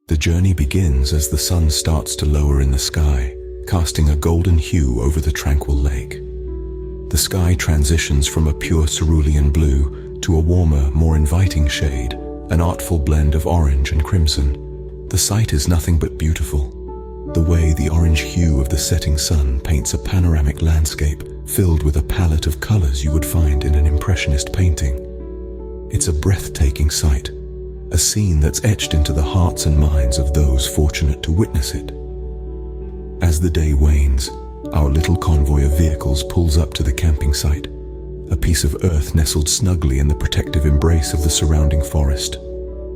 The journey begins as the sun starts to lower in the sky, casting a golden hue over the tranquil lake. The sky transitions from a pure cerulean blue to a warmer, more inviting shade, an artful blend of orange and crimson. The sight is nothing but beautiful. The way the orange hue of the setting sun paints a panoramic landscape filled with a palette of colors you would find in an impressionist painting. It's a breathtaking sight, a scene that's etched into the hearts and minds of those fortunate to witness it. As the day wanes, our little convoy of vehicles pulls up to the camping site, a piece of earth nestled snugly in the protective embrace of the surrounding forest.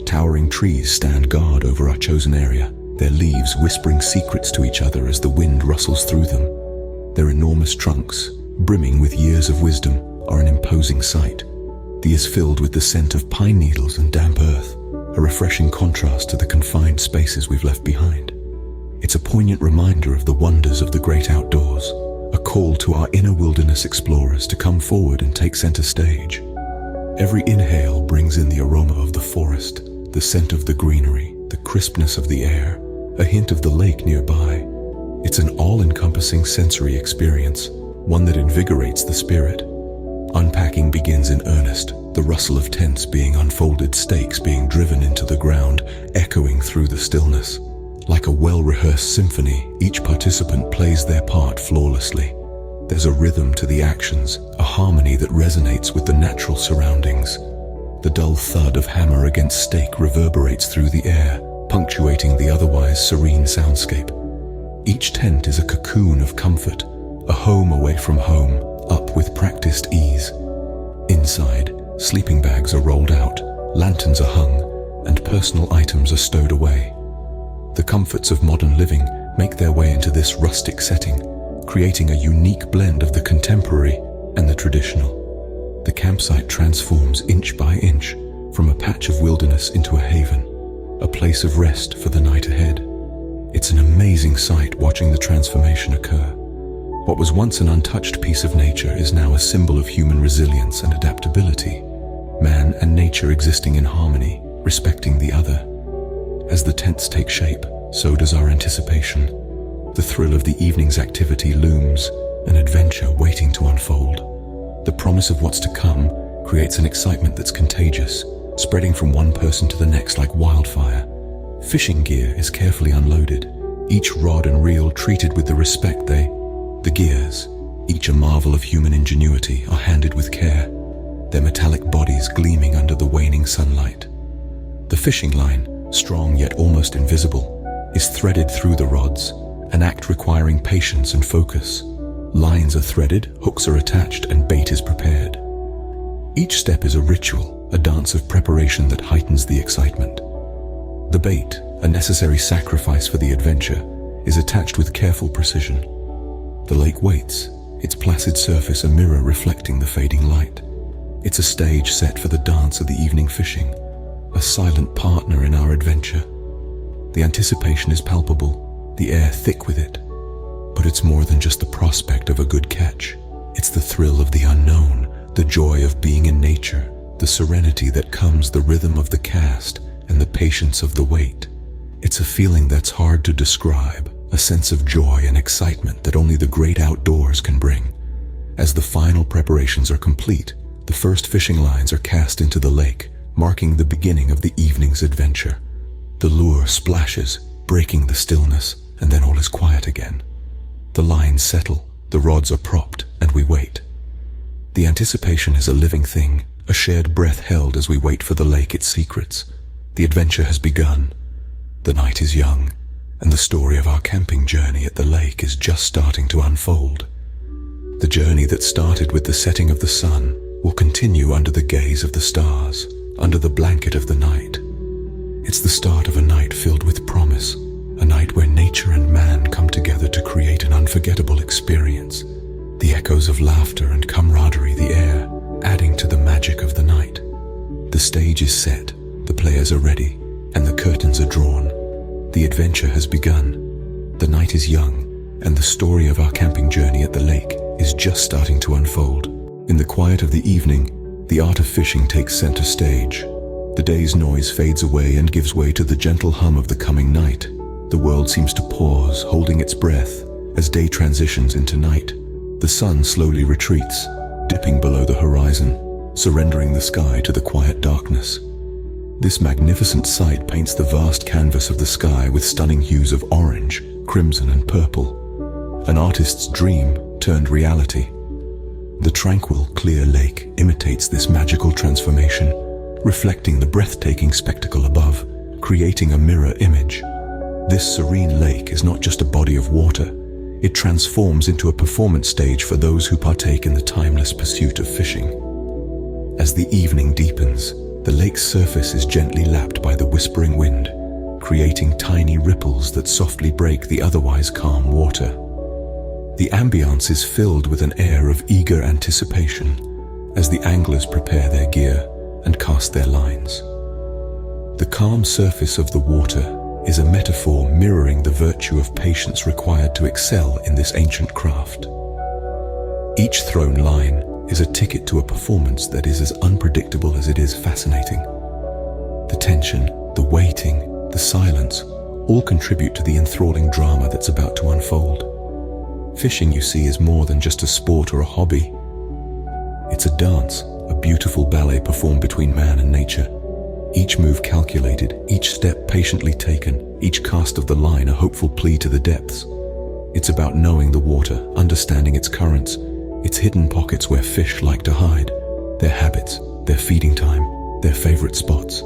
Towering trees stand guard over our chosen area, their leaves whispering secrets to each other as the wind rustles through them. Their enormous trunks, brimming with years of wisdom, are an imposing sight. The air is filled with the scent of pine needles and damp earth, a refreshing contrast to the confined spaces we've left behind. It's a poignant reminder of the wonders of the great outdoors, a call to our inner wilderness explorers to come forward and take center stage. Every inhale brings in the aroma of the forest, the scent of the greenery, the crispness of the air, a hint of the lake nearby. It's an all-encompassing sensory experience, one that invigorates the spirit. Unpacking begins in earnest, the rustle of tents being unfolded, stakes being driven into the ground, echoing through the stillness. Like a well-rehearsed symphony, each participant plays their part flawlessly. There's a rhythm to the actions, a harmony that resonates with the natural surroundings. The dull thud of hammer against stake reverberates through the air, punctuating the otherwise serene soundscape. Each tent is a cocoon of comfort, a home away from home, up with practiced ease. Inside, sleeping bags are rolled out, lanterns are hung, and personal items are stowed away. The comforts of modern living make their way into this rustic setting, creating a unique blend of the contemporary and the traditional. The campsite transforms inch by inch, from a patch of wilderness into a haven, a place of rest for the night ahead. It's an amazing sight watching the transformation occur. What was once an untouched piece of nature is now a symbol of human resilience and adaptability, man and nature existing in harmony, respecting the other. As the tents take shape, so does our anticipation. The thrill of the evening's activity looms, an adventure waiting to unfold. The promise of what's to come creates an excitement that's contagious, spreading from one person to the next like wildfire. Fishing gear is carefully unloaded, each rod and reel treated with the respect the gears, each a marvel of human ingenuity, are handled with care, their metallic bodies gleaming under the waning sunlight. The fishing line, strong yet almost invisible, is threaded through the rods, an act requiring patience and focus. Lines are threaded, hooks are attached, and bait is prepared. Each step is a ritual, a dance of preparation that heightens the excitement. The bait, a necessary sacrifice for the adventure, is attached with careful precision. The lake waits, its placid surface a mirror reflecting the fading light. It's a stage set for the dance of the evening fishing, a silent partner in our adventure. The anticipation is palpable, the air thick with it. But it's more than just the prospect of a good catch. It's the thrill of the unknown, the joy of being in nature, the serenity that comes, the rhythm of the cast, and the patience of the wait. It's a feeling that's hard to describe, a sense of joy and excitement that only the great outdoors can bring. As the final preparations are complete, the first fishing lines are cast into the lake, marking the beginning of the evening's adventure. The lure splashes, breaking the stillness, and then all is quiet again. The lines settle, the rods are propped, and we wait. The anticipation is a living thing, a shared breath held as we wait for the lake, its secrets. The adventure has begun. The night is young, and the story of our camping journey at the lake is just starting to unfold. The journey that started with the setting of the sun will continue under the gaze of the stars, under the blanket of the night. It's the start of a night filled with promise, a night where nature and man come together to create an unforgettable experience. The echoes of laughter and camaraderie, the air, adding to the magic of the night. The stage is set, the players are ready, and the curtains are drawn. The adventure has begun. The night is young, and the story of our camping journey at the lake is just starting to unfold. In the quiet of the evening, the art of fishing takes center stage. The day's noise fades away and gives way to the gentle hum of the coming night. The world seems to pause, holding its breath, as day transitions into night. The sun slowly retreats, dipping below the horizon, surrendering the sky to the quiet darkness. This magnificent sight paints the vast canvas of the sky with stunning hues of orange, crimson, and purple. An artist's dream turned reality. The tranquil, clear lake imitates this magical transformation, reflecting the breathtaking spectacle above, creating a mirror image. This serene lake is not just a body of water. It transforms into a performance stage for those who partake in the timeless pursuit of fishing. As the evening deepens, the lake's surface is gently lapped by the whispering wind, creating tiny ripples that softly break the otherwise calm water. The ambience is filled with an air of eager anticipation as the anglers prepare their gear and cast their lines. The calm surface of the water is a metaphor mirroring the virtue of patience required to excel in this ancient craft. Each thrown line is a ticket to a performance that is as unpredictable as it is fascinating. The tension, the waiting, the silence all contribute to the enthralling drama that's about to unfold. Fishing, you see, is more than just a sport or a hobby. It's a dance, a beautiful ballet performed between man and nature. Each move calculated, each step patiently taken, each cast of the line a hopeful plea to the depths. It's about knowing the water, understanding its currents, its hidden pockets where fish like to hide, their habits, their feeding time, their favorite spots.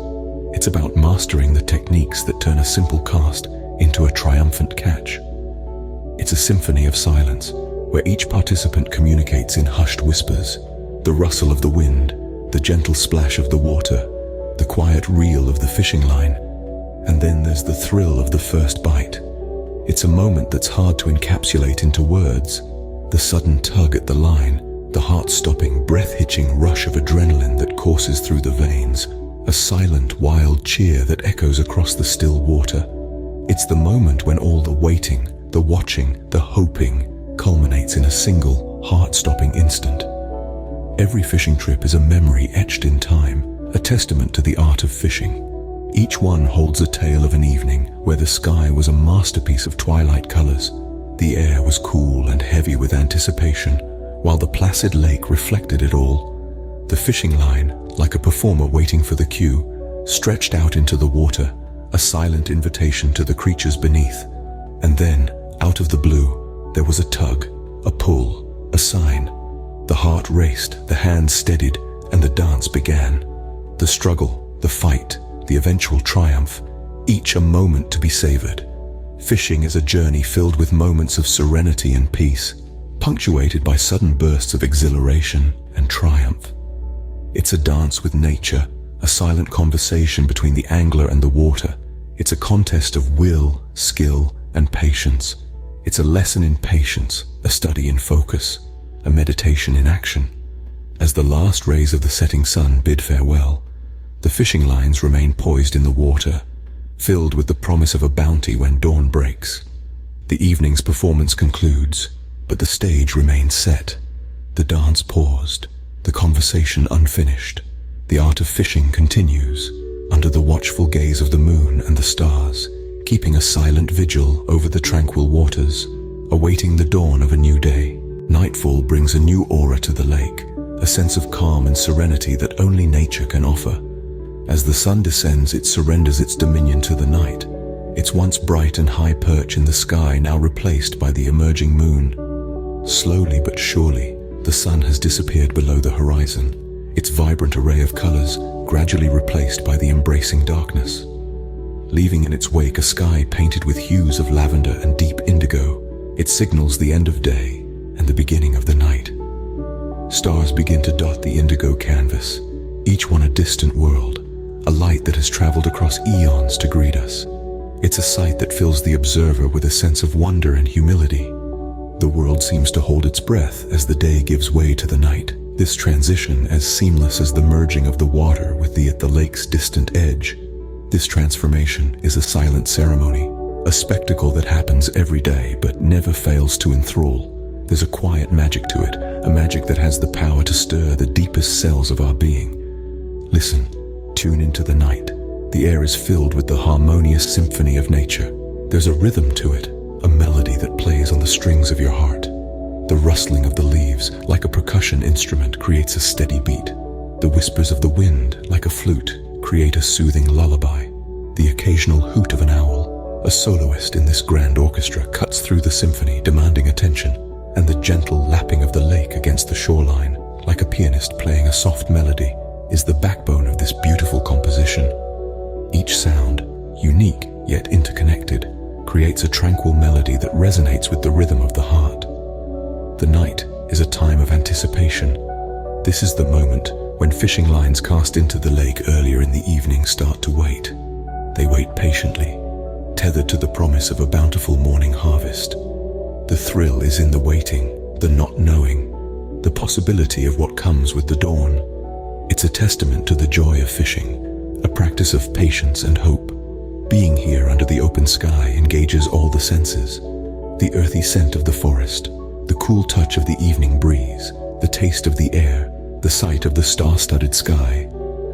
It's about mastering the techniques that turn a simple cast into a triumphant catch. It's a symphony of silence, where each participant communicates in hushed whispers, the rustle of the wind, the gentle splash of the water, the quiet reel of the fishing line, and then there's the thrill of the first bite. It's a moment that's hard to encapsulate into words. The sudden tug at the line, the heart-stopping, breath-hitching rush of adrenaline that courses through the veins, a silent, wild cheer that echoes across the still water. It's the moment when all the waiting, the watching, the hoping culminates in a single, heart-stopping instant. Every fishing trip is a memory etched in time, a testament to the art of fishing. Each one holds a tale of an evening where the sky was a masterpiece of twilight colors. The air was cool and heavy with anticipation, while the placid lake reflected it all. The fishing line, like a performer waiting for the cue, stretched out into the water, a silent invitation to the creatures beneath. And then, out of the blue, there was a tug, a pull, a sign. The heart raced, the hands steadied, and the dance began. The struggle, the fight, the eventual triumph, each a moment to be savored. Fishing is a journey filled with moments of serenity and peace, punctuated by sudden bursts of exhilaration and triumph. It's a dance with nature, a silent conversation between the angler and the water. It's a contest of will, skill, and patience. It's a lesson in patience, a study in focus, a meditation in action. As the last rays of the setting sun bid farewell, the fishing lines remain poised in the water, filled with the promise of a bounty when dawn breaks. The evening's performance concludes, but the stage remains set. The dance paused, the conversation unfinished. The art of fishing continues, under the watchful gaze of the moon and the stars, keeping a silent vigil over the tranquil waters, awaiting the dawn of a new day. Nightfall brings a new aura to the lake, a sense of calm and serenity that only nature can offer. As the sun descends, it surrenders its dominion to the night, its once bright and high perch in the sky now replaced by the emerging moon. Slowly but surely, the sun has disappeared below the horizon, its vibrant array of colors gradually replaced by the embracing darkness, leaving in its wake a sky painted with hues of lavender and deep indigo. It signals the end of day and the beginning of the night. Stars begin to dot the indigo canvas, each one a distant world, a light that has traveled across eons to greet us. It's a sight that fills the observer with a sense of wonder and humility. The world seems to hold its breath as the day gives way to the night, this transition as seamless as the merging of the water with the lake's distant edge. This transformation is a silent ceremony, a spectacle that happens every day but never fails to enthrall. There's a quiet magic to it, a magic that has the power to stir the deepest cells of our being. Listen, Tune into the night. The air is filled with the harmonious symphony of nature. There's a rhythm to it, a melody that plays on the strings of your heart. The rustling of the leaves, like a percussion instrument, creates a steady beat. The whispers of the wind, like a flute, create a soothing lullaby. The occasional hoot of an owl, a soloist in this grand orchestra, cuts through the symphony, demanding attention. And the gentle lapping of the lake against the shoreline, like a pianist playing a soft melody, is the backbone of this beautiful composition. Each sound, unique yet interconnected, creates a tranquil melody that resonates with the rhythm of the heart. The night is a time of anticipation. This is the moment when fishing lines cast into the lake earlier in the evening start to wait. They wait patiently, tethered to the promise of a bountiful morning harvest. The thrill is in the waiting, the not knowing, the possibility of what comes with the dawn. It's a testament to the joy of fishing, a practice of patience and hope. Being here under the open sky engages all the senses. The earthy scent of the forest, the cool touch of the evening breeze, the taste of the air, the sight of the star-studded sky,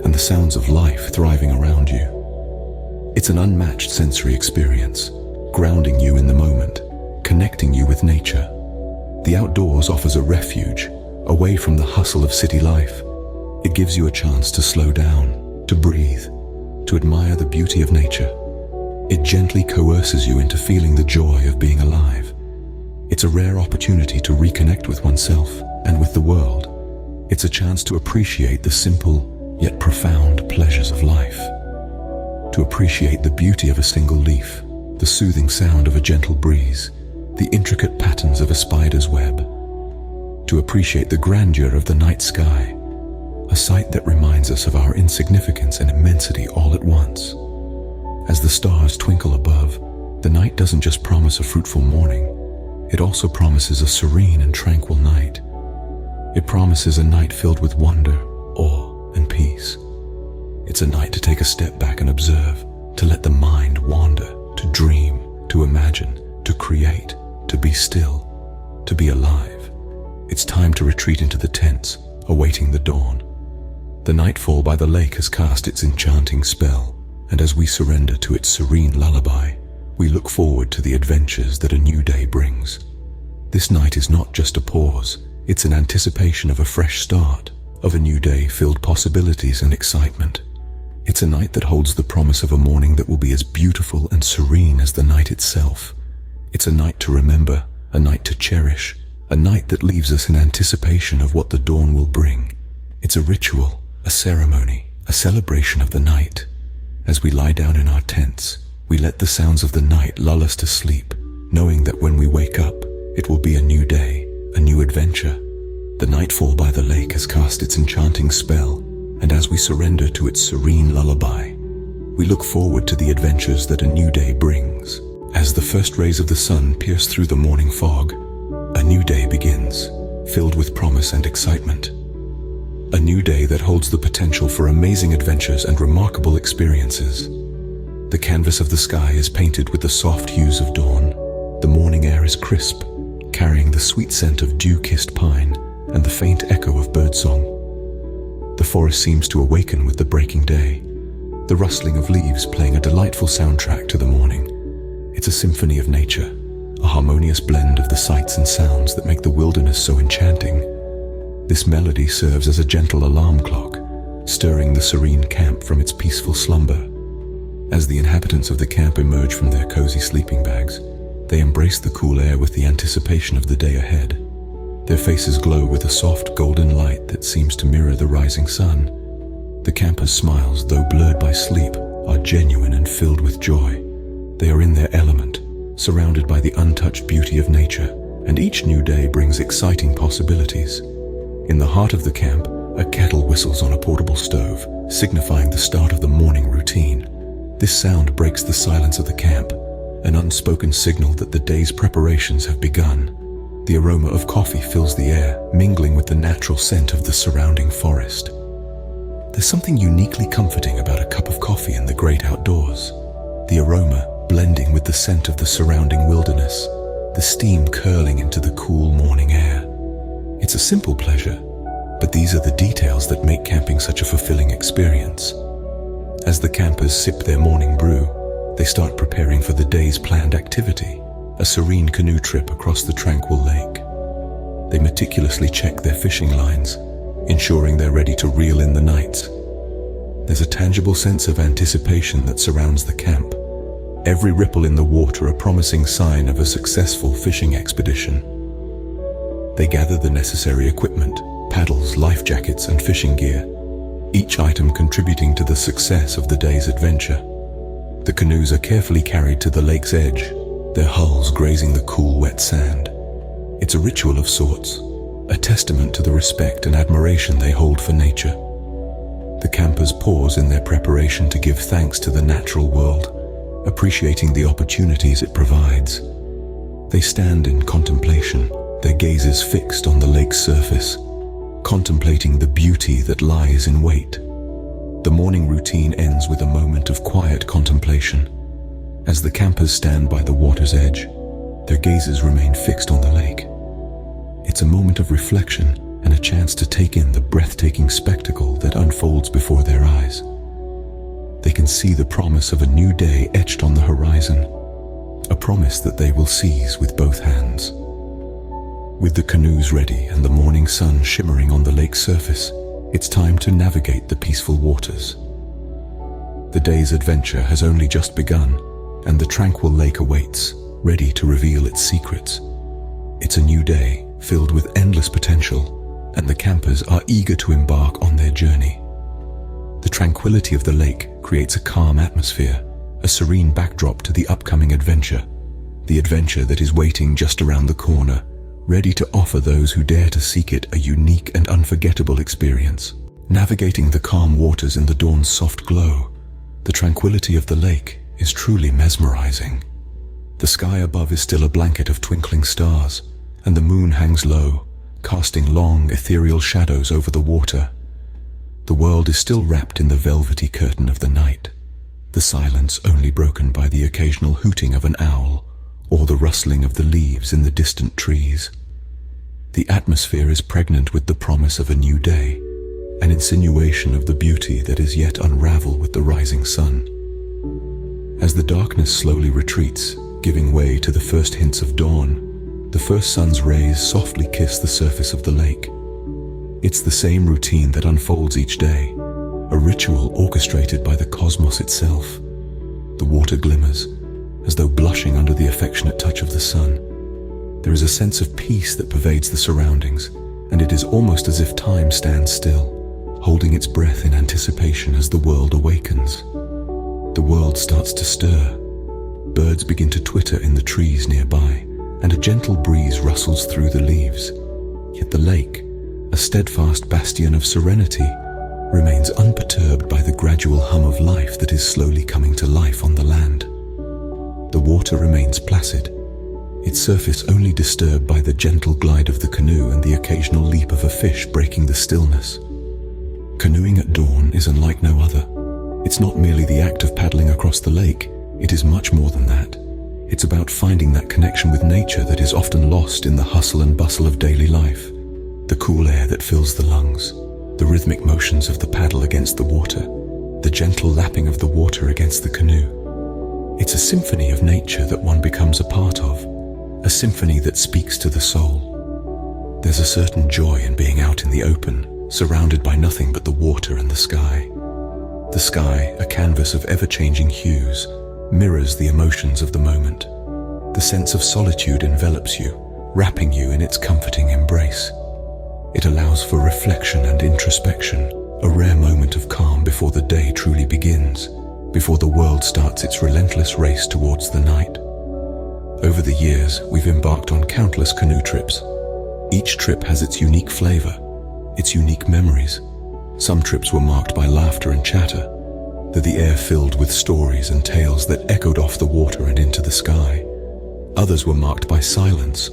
and the sounds of life thriving around you. It's an unmatched sensory experience, grounding you in the moment, connecting you with nature. The outdoors offers a refuge, away from the hustle of city life. It gives you a chance to slow down, to breathe, to admire the beauty of nature. It gently coerces you into feeling the joy of being alive. It's a rare opportunity to reconnect with oneself and with the world. It's a chance to appreciate the simple yet profound pleasures of life. To appreciate the beauty of a single leaf, the soothing sound of a gentle breeze, the intricate patterns of a spider's web. To appreciate the grandeur of the night sky, a sight that reminds us of our insignificance and immensity all at once. As the stars twinkle above, the night doesn't just promise a fruitful morning, it also promises a serene and tranquil night. It promises a night filled with wonder, awe, and peace. It's a night to take a step back and observe, to let the mind wander, to dream, to imagine, to create, to be still, to be alive. It's time to retreat into the tents, awaiting the dawn. The nightfall by the lake has cast its enchanting spell, and as we surrender to its serene lullaby, we look forward to the adventures that a new day brings. This night is not just a pause, it's an anticipation of a fresh start, of a new day filled possibilities and excitement. It's a night that holds the promise of a morning that will be as beautiful and serene as the night itself. It's a night to remember, a night to cherish, a night that leaves us in anticipation of what the dawn will bring. It's a ritual, a ceremony, a celebration of the night. As we lie down in our tents, we let the sounds of the night lull us to sleep, knowing that when we wake up, it will be a new day, a new adventure. The nightfall by the lake has cast its enchanting spell, and as we surrender to its serene lullaby, we look forward to the adventures that a new day brings. As the first rays of the sun pierce through the morning fog, a new day begins, filled with promise and excitement. A new day that holds the potential for amazing adventures and remarkable experiences. The canvas of the sky is painted with the soft hues of dawn. The morning air is crisp, carrying the sweet scent of dew-kissed pine and the faint echo of birdsong. The forest seems to awaken with the breaking day, the rustling of leaves playing a delightful soundtrack to the morning. It's a symphony of nature, a harmonious blend of the sights and sounds that make the wilderness so enchanting. This melody serves as a gentle alarm clock, stirring the serene camp from its peaceful slumber. As the inhabitants of the camp emerge from their cozy sleeping bags, they embrace the cool air with the anticipation of the day ahead. Their faces glow with a soft golden light that seems to mirror the rising sun. The campers' smiles, though blurred by sleep, are genuine and filled with joy. They are in their element, surrounded by the untouched beauty of nature, and each new day brings exciting possibilities. In the heart of the camp, a kettle whistles on a portable stove, signifying the start of the morning routine. This sound breaks the silence of the camp, an unspoken signal that the day's preparations have begun. The aroma of coffee fills the air, mingling with the natural scent of the surrounding forest. There's something uniquely comforting about a cup of coffee in the great outdoors. The aroma blending with the scent of the surrounding wilderness, the steam curling into the cool morning air. It's a simple pleasure, but these are the details that make camping such a fulfilling experience. As the campers sip their morning brew, they start preparing for the day's planned activity, a serene canoe trip across the tranquil lake. They meticulously check their fishing lines, ensuring they're ready to reel in the nights. There's a tangible sense of anticipation that surrounds the camp, every ripple in the water a promising sign of a successful fishing expedition. They gather the necessary equipment, paddles, life jackets, and fishing gear, each item contributing to the success of the day's adventure. The canoes are carefully carried to the lake's edge, their hulls grazing the cool, wet sand. It's a ritual of sorts, a testament to the respect and admiration they hold for nature. The campers pause in their preparation to give thanks to the natural world, appreciating the opportunities it provides. They stand in contemplation, their gazes fixed on the lake's surface, contemplating the beauty that lies in wait. The morning routine ends with a moment of quiet contemplation. As the campers stand by the water's edge, their gazes remain fixed on the lake. It's a moment of reflection and a chance to take in the breathtaking spectacle that unfolds before their eyes. They can see the promise of a new day etched on the horizon, a promise that they will seize with both hands. With the canoes ready and the morning sun shimmering on the lake's surface, it's time to navigate the peaceful waters. The day's adventure has only just begun, and the tranquil lake awaits, ready to reveal its secrets. It's a new day, filled with endless potential, and the campers are eager to embark on their journey. The tranquility of the lake creates a calm atmosphere, a serene backdrop to the upcoming adventure, the adventure that is waiting just around the corner, ready to offer those who dare to seek it a unique and unforgettable experience. Navigating the calm waters in the dawn's soft glow, the tranquility of the lake is truly mesmerizing. The sky above is still a blanket of twinkling stars, and the moon hangs low, casting long, ethereal shadows over the water. The world is still wrapped in the velvety curtain of the night, the silence only broken by the occasional hooting of an owl or the rustling of the leaves in the distant trees. The atmosphere is pregnant with the promise of a new day, an insinuation of the beauty that is yet unraveled with the rising sun. As the darkness slowly retreats, giving way to the first hints of dawn, the first sun's rays softly kiss the surface of the lake. It's the same routine that unfolds each day, a ritual orchestrated by the cosmos itself. The water glimmers, as though blushing under the affectionate touch of the sun. There is a sense of peace that pervades the surroundings, and it is almost as if time stands still, holding its breath in anticipation as the world awakens. The world starts to stir. Birds begin to twitter in the trees nearby, and a gentle breeze rustles through the leaves. Yet the lake, a steadfast bastion of serenity, remains unperturbed by the gradual hum of life that is slowly coming to life on the land. The water remains placid, its surface only disturbed by the gentle glide of the canoe and the occasional leap of a fish breaking the stillness. Canoeing at dawn is unlike no other. It's not merely the act of paddling across the lake, it is much more than that. It's about finding that connection with nature that is often lost in the hustle and bustle of daily life. The cool air that fills the lungs, the rhythmic motions of the paddle against the water, the gentle lapping of the water against the canoe. It's a symphony of nature that one becomes a part of, a symphony that speaks to the soul. There's a certain joy in being out in the open, surrounded by nothing but the water and the sky. The sky, a canvas of ever-changing hues, mirrors the emotions of the moment. The sense of solitude envelops you, wrapping you in its comforting embrace. It allows for reflection and introspection, a rare moment of calm before the day truly begins, before the world starts its relentless race towards the night. Over the years, we've embarked on countless canoe trips. Each trip has its unique flavor, its unique memories. Some trips were marked by laughter and chatter, the air filled with stories and tales that echoed off the water and into the sky. Others were marked by silence,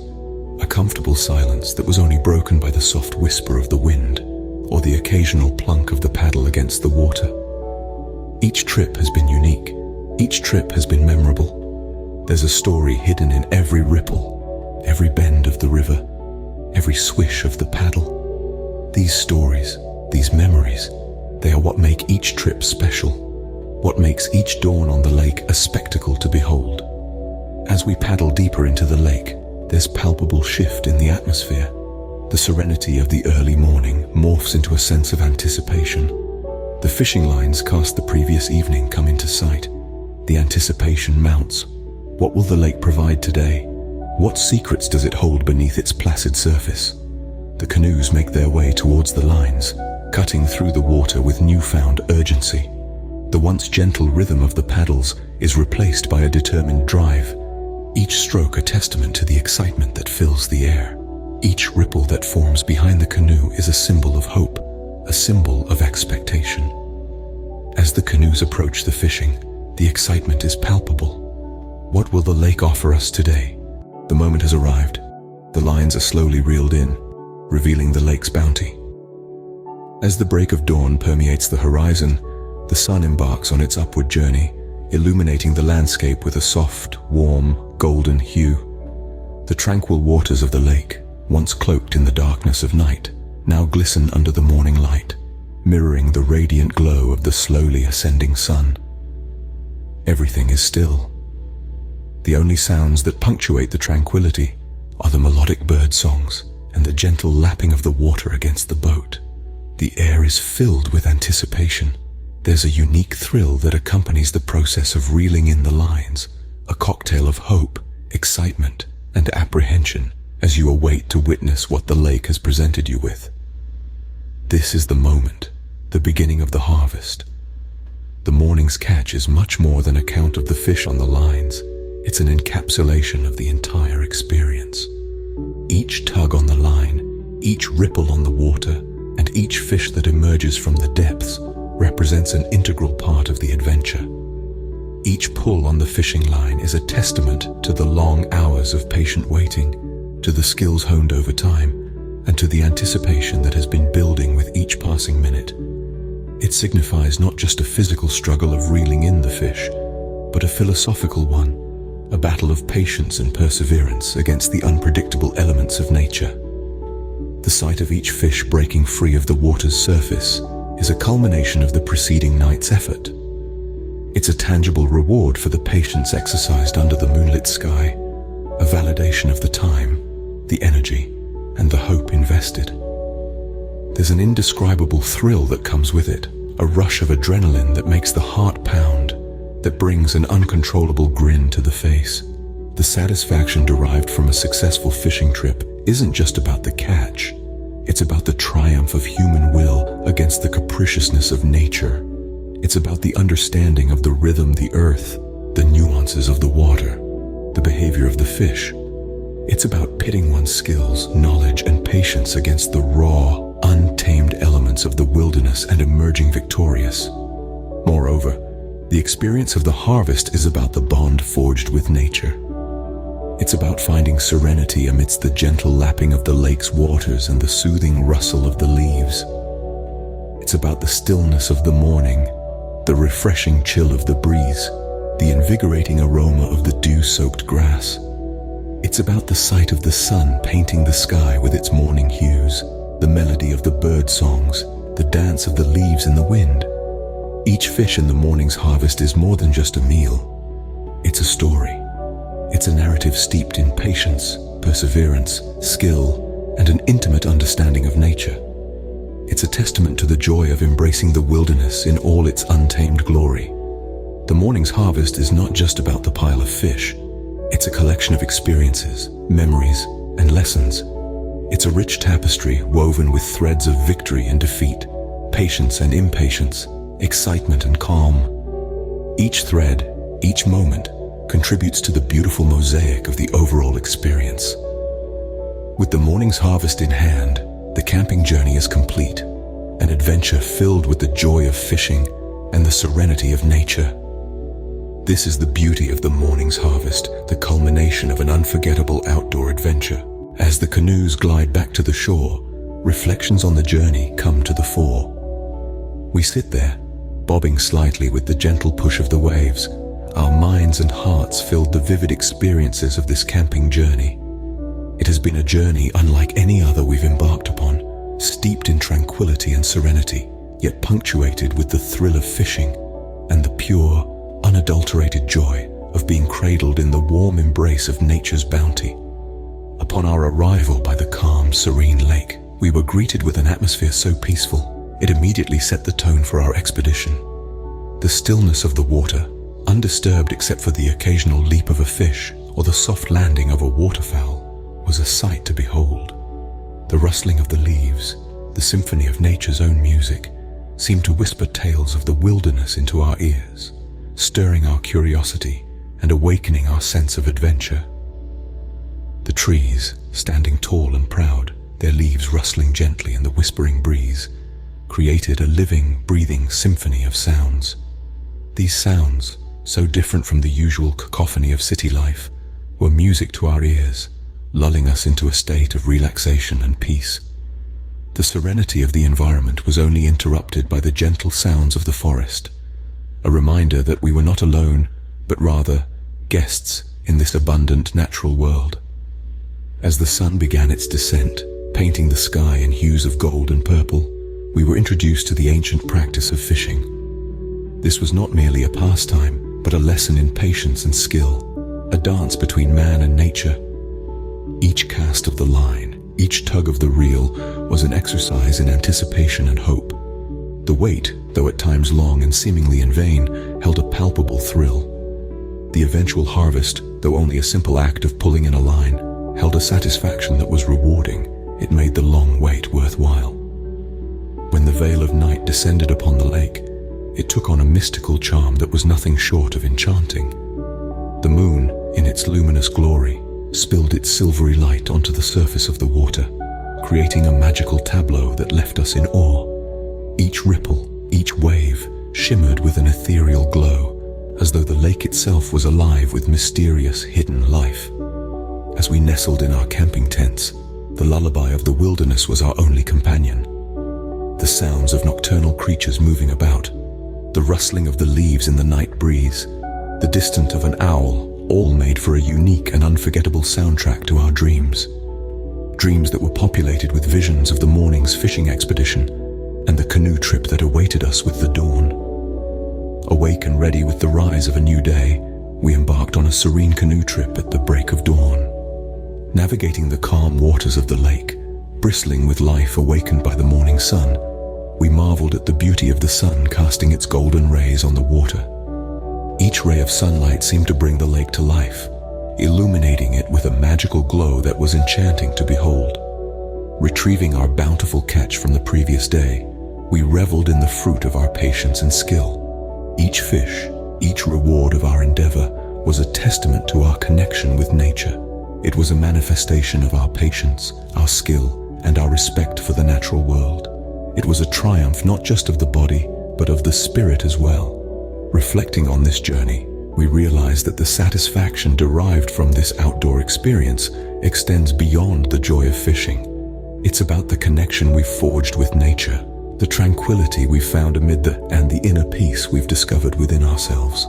a comfortable silence that was only broken by the soft whisper of the wind or the occasional plunk of the paddle against the water. Each trip has been unique. Each trip has been memorable. There's a story hidden in every ripple, every bend of the river, every swish of the paddle. These stories, these memories, they are what make each trip special. what makes each dawn on the lake a spectacle to behold. As we paddle deeper into the lake, there's palpable shift in the atmosphere. The serenity of the early morning morphs into a sense of anticipation. The fishing lines cast the previous evening come into sight. The anticipation mounts. What will the lake provide today? What secrets does it hold beneath its placid surface? The canoes make their way towards the lines, cutting through the water with newfound urgency. The once gentle rhythm of the paddles is replaced by a determined drive, each stroke a testament to the excitement that fills the air. Each ripple that forms behind the canoe is a symbol of hope, a symbol of expectation. As the canoes approach the fishing, the excitement is palpable. What will the lake offer us today? The moment has arrived. The lines are slowly reeled in, revealing the lake's bounty. As the break of dawn permeates the horizon, the sun embarks on its upward journey, illuminating the landscape with a soft, warm, golden hue. The tranquil waters of the lake, once cloaked in the darkness of night, now glisten under the morning light, mirroring the radiant glow of the slowly ascending sun. Everything is still. The only sounds that punctuate the tranquility are the melodic bird songs and the gentle lapping of the water against the boat. The air is filled with anticipation. There's a unique thrill that accompanies the process of reeling in the lines, a cocktail of hope, excitement, and apprehension as you await to witness what the lake has presented you with. This is the moment, the beginning of the harvest. The morning's catch is much more than a count of the fish on the lines. It's an encapsulation of the entire experience. Each tug on the line, each ripple on the water, and each fish that emerges from the depths represents an integral part of the adventure. Each pull on the fishing line is a testament to the long hours of patient waiting, to the skills honed over time, and to the anticipation that has been building with each passing minute. It signifies not just a physical struggle of reeling in the fish, but a philosophical one, a battle of patience and perseverance against the unpredictable elements of nature. The sight of each fish breaking free of the water's surface is a culmination of the preceding night's effort. It's a tangible reward for the patience exercised under the moonlit sky, a validation of the time, the energy, and the hope invested. There's an indescribable thrill that comes with it, a rush of adrenaline that makes the heart pound, that brings an uncontrollable grin to the face. The satisfaction derived from a successful fishing trip isn't just about the catch. It's about the triumph of human will against the capriciousness of nature. It's about the understanding of the rhythm, the earth, the nuances of the water, the behavior of the fish. It's about pitting one's skills, knowledge, and patience against the raw, untamed elements of the wilderness and emerging victorious. Moreover, the experience of the harvest is about the bond forged with nature. It's about finding serenity amidst the gentle lapping of the lake's waters and the soothing rustle of the leaves. It's about the stillness of the morning, the refreshing chill of the breeze, the invigorating aroma of the dew-soaked grass. It's about the sight of the sun painting the sky with its morning hues, the melody of the bird songs, the dance of the leaves in the wind. Each fish in the morning's harvest is more than just a meal. It's a story. It's a narrative steeped in patience, perseverance, skill, and an intimate understanding of nature. It's a testament to the joy of embracing the wilderness in all its untamed glory. The morning's harvest is not just about the pile of fish. It's a collection of experiences, memories, and lessons. It's a rich tapestry woven with threads of victory and defeat, patience and impatience, excitement and calm. Each thread, each moment, contributes to the beautiful mosaic of the overall experience. With the morning's harvest in hand, the camping journey is complete, an adventure filled with the joy of fishing and the serenity of nature. This is the beauty of the morning's harvest, the culmination of an unforgettable outdoor adventure. As the canoes glide back to the shore, reflections on the journey come to the fore. We sit there, bobbing slightly with the gentle push of the waves, our minds and hearts filled with the vivid experiences of this camping journey. It has been a journey unlike any other we've embarked upon, steeped in tranquility and serenity, yet punctuated with the thrill of fishing, and the pure, unadulterated joy of being cradled in the warm embrace of nature's bounty. Upon our arrival by the calm, serene lake, we were greeted with an atmosphere so peaceful, it immediately set the tone for our expedition. The stillness of the water, undisturbed except for the occasional leap of a fish or the soft landing of a waterfowl, was a sight to behold. The rustling of the leaves, the symphony of nature's own music, seemed to whisper tales of the wilderness into our ears, stirring our curiosity and awakening our sense of adventure. The trees, standing tall and proud, their leaves rustling gently in the whispering breeze, created a living, breathing symphony of sounds. These sounds, so different from the usual cacophony of city life, were music to our ears, lulling us into a state of relaxation and peace. The serenity of the environment was only interrupted by the gentle sounds of the forest, a reminder that we were not alone, but rather guests in this abundant natural world. As the sun began its descent, painting the sky in hues of gold and purple, we were introduced to the ancient practice of fishing. This was not merely a pastime, but a lesson in patience and skill, a dance between man and nature. Each cast of the line, each tug of the reel, was an exercise in anticipation and hope. The wait, though at times long and seemingly in vain, held a palpable thrill. The eventual harvest, though only a simple act of pulling in a line, held a satisfaction that was rewarding. It made the long wait worthwhile. When the veil of night descended upon the lake, it took on a mystical charm that was nothing short of enchanting. The moon, in its luminous glory, spilled its silvery light onto the surface of the water, creating a magical tableau that left us in awe. Each ripple, each wave, shimmered with an ethereal glow, as though the lake itself was alive with mysterious hidden life. As we nestled in our camping tents, the lullaby of the wilderness was our only companion. The sounds of nocturnal creatures moving about, the rustling of the leaves in the night breeze, the distant of an owl, all made for a unique and unforgettable soundtrack to our dreams. Dreams that were populated with visions of the morning's fishing expedition and the canoe trip that awaited us with the dawn. Awake and ready with the rise of a new day, we embarked on a serene canoe trip at the break of dawn. Navigating the calm waters of the lake, bristling with life awakened by the morning sun, we marveled at the beauty of the sun casting its golden rays on the water. Each ray of sunlight seemed to bring the lake to life, illuminating it with a magical glow that was enchanting to behold. Retrieving our bountiful catch from the previous day, we reveled in the fruit of our patience and skill. Each fish, each reward of our endeavor, was a testament to our connection with nature. It was a manifestation of our patience, our skill, and our respect for the natural world. It was a triumph not just of the body, but of the spirit as well. Reflecting on this journey, we realize that the satisfaction derived from this outdoor experience extends beyond the joy of fishing. It's about the connection we've forged with nature, the tranquility we've found amid the inner peace we've discovered within ourselves.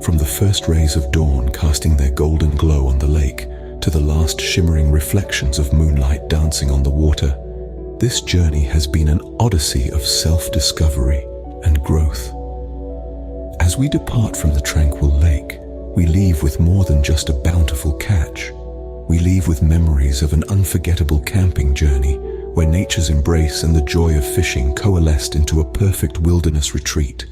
From the first rays of dawn casting their golden glow on the lake, to the last shimmering reflections of moonlight dancing on the water, this journey has been an odyssey of self-discovery and growth. As we depart from the tranquil lake, we leave with more than just a bountiful catch. We leave with memories of an unforgettable camping journey where nature's embrace and the joy of fishing coalesced into a perfect wilderness retreat.